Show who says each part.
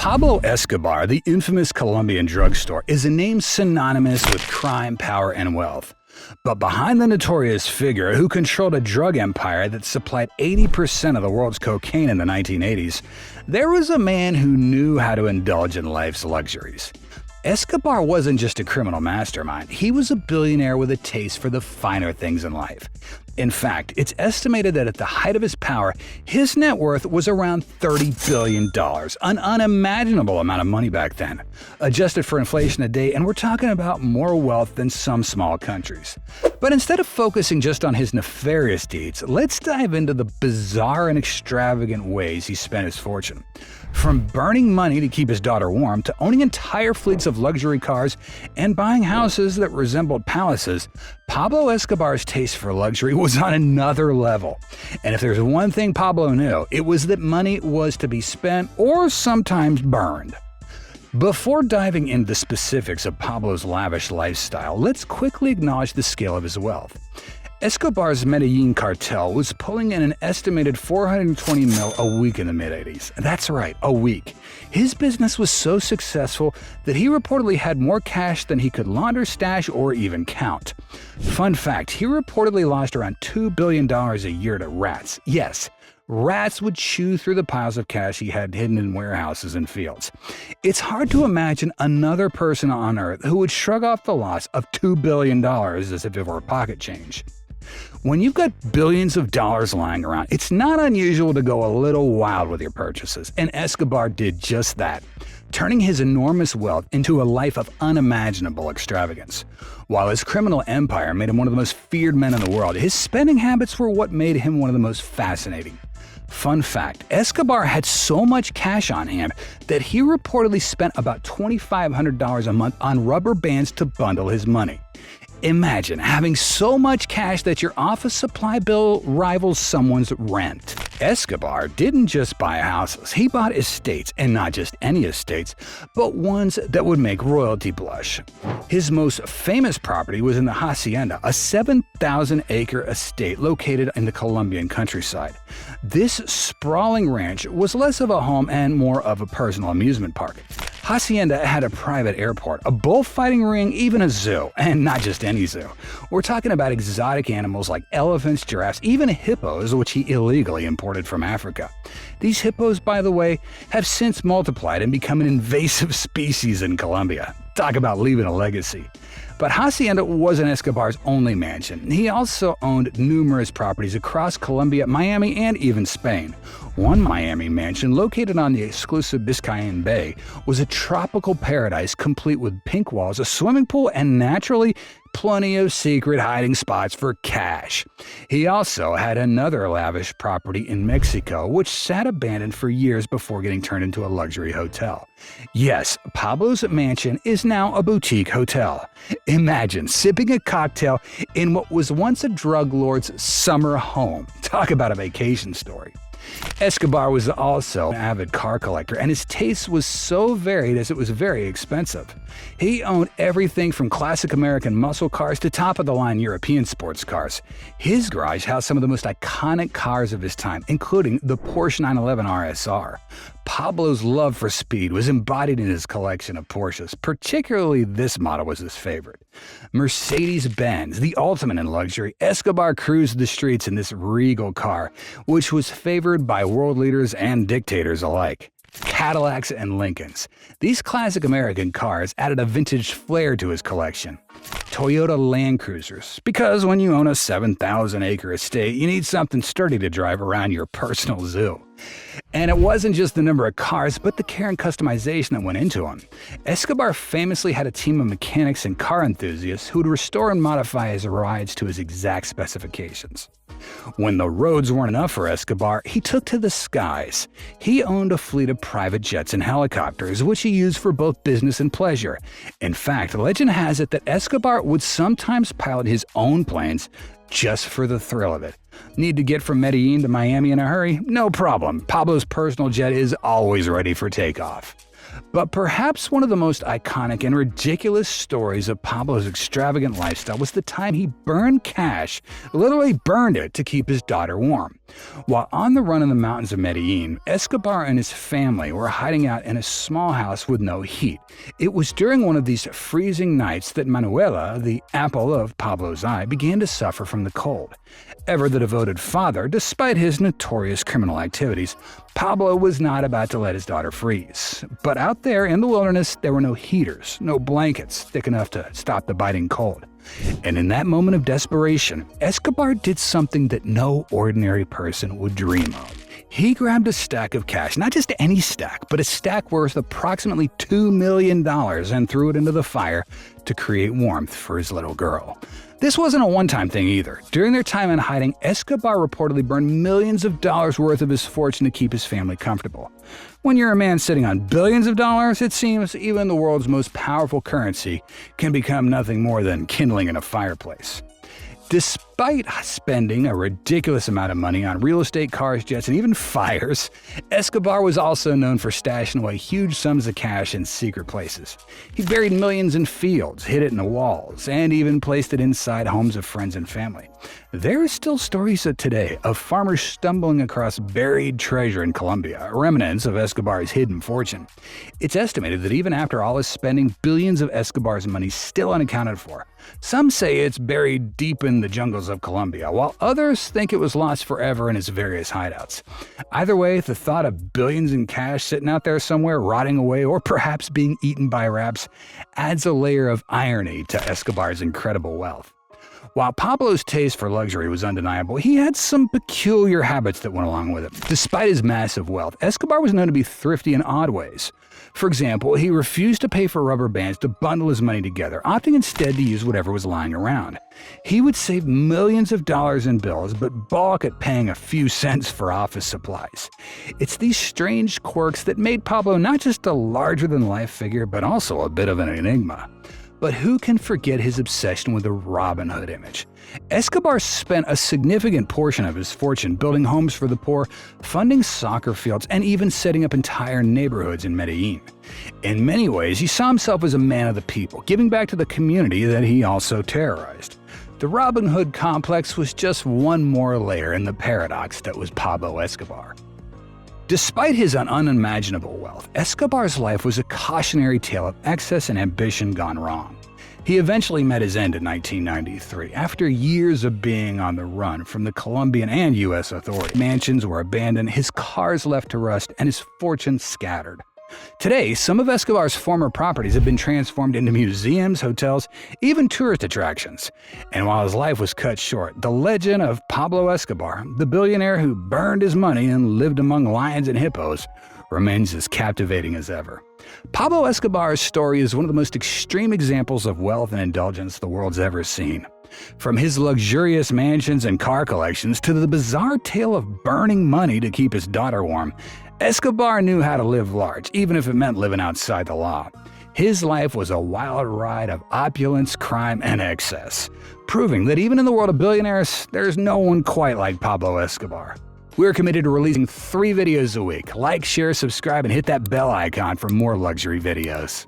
Speaker 1: Pablo Escobar, the infamous Colombian drugstore, is a name synonymous with crime, power, and wealth. But behind the notorious figure who controlled a drug empire that supplied 80% of the world's cocaine in the 1980s, there was a man who knew how to indulge in life's luxuries. Escobar wasn't just a criminal mastermind, he was a billionaire with a taste for the finer things in life. In fact, it's estimated that at the height of his power, his net worth was around $30 billion, an unimaginable amount of money back then. Adjusted for inflation today, and we're talking about more wealth than some small countries. But instead of focusing just on his nefarious deeds, let's dive into the bizarre and extravagant ways he spent his fortune. From burning money to keep his daughter warm, to owning entire fleets of luxury cars and buying houses that resembled palaces, Pablo Escobar's taste for luxury was on another level. And if there's one thing Pablo knew, it was that money was to be spent or sometimes burned. Before diving into the specifics of Pablo's lavish lifestyle, let's quickly acknowledge the scale of his wealth. Escobar's Medellin cartel was pulling in an estimated 420 mil a week in the mid-80s. That's right, a week. His business was so successful that he reportedly had more cash than he could launder, stash, or even count. Fun fact, he reportedly lost around $2 billion a year to rats. Yes, rats would chew through the piles of cash he had hidden in warehouses and fields. It's hard to imagine another person on Earth who would shrug off the loss of $2 billion as if it were pocket change. When you've got billions of dollars lying around, it's not unusual to go a little wild with your purchases, and Escobar did just that, turning his enormous wealth into a life of unimaginable extravagance. While his criminal empire made him one of the most feared men in the world, his spending habits were what made him one of the most fascinating. Fun fact, Escobar had so much cash on hand that he reportedly spent about $2,500 a month on rubber bands to bundle his money. Imagine having so much cash that your office supply bill rivals someone's rent. Escobar didn't just buy houses, he bought estates, and not just any estates, but ones that would make royalty blush. His most famous property was in the Hacienda, a 7,000-acre estate located in the Colombian countryside. This sprawling ranch was less of a home and more of a personal amusement park. Hacienda had a private airport, a bullfighting ring, even a zoo, and not just any zoo. We're talking about exotic animals like elephants, giraffes, even hippos, which he illegally imported from Africa. These hippos, by the way, have since multiplied and become an invasive species in Colombia. Talk about leaving a legacy. But Hacienda wasn't Escobar's only mansion. He also owned numerous properties across Colombia, Miami, and even Spain. One Miami mansion, located on the exclusive Biscayne Bay, was a tropical paradise complete with pink walls, a swimming pool, and naturally, plenty of secret hiding spots for cash. He also had another lavish property in Mexico, which sat abandoned for years before getting turned into a luxury hotel. Yes, Pablo's mansion is now a boutique hotel. Imagine sipping a cocktail in what was once a drug lord's summer home. Talk about a vacation story. Escobar was also an avid car collector, and his taste was so varied as it was very expensive. He owned everything from classic American muscle cars to top-of-the-line European sports cars. His garage housed some of the most iconic cars of his time, including the Porsche 911 RSR. Pablo's love for speed was embodied in his collection of Porsches, particularly this model was his favorite. Mercedes-Benz, the ultimate in luxury, Escobar cruised the streets in this regal car, which was favored by world leaders and dictators alike. Cadillacs and Lincolns. These classic American cars added a vintage flair to his collection. Toyota Land Cruisers, because when you own a 7,000-acre estate, you need something sturdy to drive around your personal zoo. And it wasn't just the number of cars, but the care and customization that went into them. Escobar famously had a team of mechanics and car enthusiasts who would restore and modify his rides to his exact specifications. When the roads weren't enough for Escobar, he took to the skies. He owned a fleet of private jets and helicopters, which he used for both business and pleasure. In fact, legend has it that Escobar would sometimes pilot his own planes just for the thrill of it. Need to get from Medellin to Miami in a hurry? No problem. Pablo's personal jet is always ready for takeoff. But perhaps one of the most iconic and ridiculous stories of Pablo's extravagant lifestyle was the time he burned cash, literally burned it to keep his daughter warm. While on the run in the mountains of Medellin, Escobar and his family were hiding out in a small house with no heat. It was during one of these freezing nights that Manuela, the apple of Pablo's eye, began to suffer from the cold. Ever the devoted father, despite his notorious criminal activities, Pablo was not about to let his daughter freeze. But out there in the wilderness, there were no heaters, no blankets thick enough to stop the biting cold. And in that moment of desperation, Escobar did something that no ordinary person would dream of. He grabbed a stack of cash, not just any stack, but a stack worth approximately $2 million and threw it into the fire to create warmth for his little girl. This wasn't a one-time thing either. During their time in hiding, Escobar reportedly burned millions of dollars worth of his fortune to keep his family comfortable. When you're a man sitting on billions of dollars, it seems even the world's most powerful currency can become nothing more than kindling in a fireplace. Despite spending a ridiculous amount of money on real estate, cars, jets, and even fires, Escobar was also known for stashing away huge sums of cash in secret places. He buried millions in fields, hid it in the walls, and even placed it inside homes of friends and family. There are still stories today of farmers stumbling across buried treasure in Colombia, remnants of Escobar's hidden fortune. It's estimated that even after all his spending, billions of Escobar's money still unaccounted for. Some say it's buried deep in the jungles of Colombia, while others think it was lost forever in his various hideouts. Either way, the thought of billions in cash sitting out there somewhere, rotting away, or perhaps being eaten by rats, adds a layer of irony to Escobar's incredible wealth. While Pablo's taste for luxury was undeniable, he had some peculiar habits that went along with it. Despite his massive wealth, Escobar was known to be thrifty in odd ways. For example, he refused to pay for rubber bands to bundle his money together, opting instead to use whatever was lying around. He would save millions of dollars in bills, but balk at paying a few cents for office supplies. It's these strange quirks that made Pablo not just a larger-than-life figure, but also a bit of an enigma. But who can forget his obsession with the Robin Hood image? Escobar spent a significant portion of his fortune building homes for the poor, funding soccer fields, and even setting up entire neighborhoods in Medellin. In many ways, he saw himself as a man of the people, giving back to the community that he also terrorized. The Robin Hood complex was just one more layer in the paradox that was Pablo Escobar. Despite his unimaginable wealth, Escobar's life was a cautionary tale of excess and ambition gone wrong. He eventually met his end in 1993, after years of being on the run from the Colombian and U.S. authorities. Mansions were abandoned, his cars left to rust, and his fortune scattered. Today, some of Escobar's former properties have been transformed into museums, hotels, even tourist attractions. And while his life was cut short, the legend of Pablo Escobar, the billionaire who burned his money and lived among lions and hippos, remains as captivating as ever. Pablo Escobar's story is one of the most extreme examples of wealth and indulgence the world's ever seen. From his luxurious mansions and car collections to the bizarre tale of burning money to keep his daughter warm, Escobar knew how to live large, even if it meant living outside the law. His life was a wild ride of opulence, crime, and excess, proving that even in the world of billionaires, there's no one quite like Pablo Escobar. We're committed to releasing 3 videos a week. Like, share, subscribe, and hit that bell icon for more luxury videos.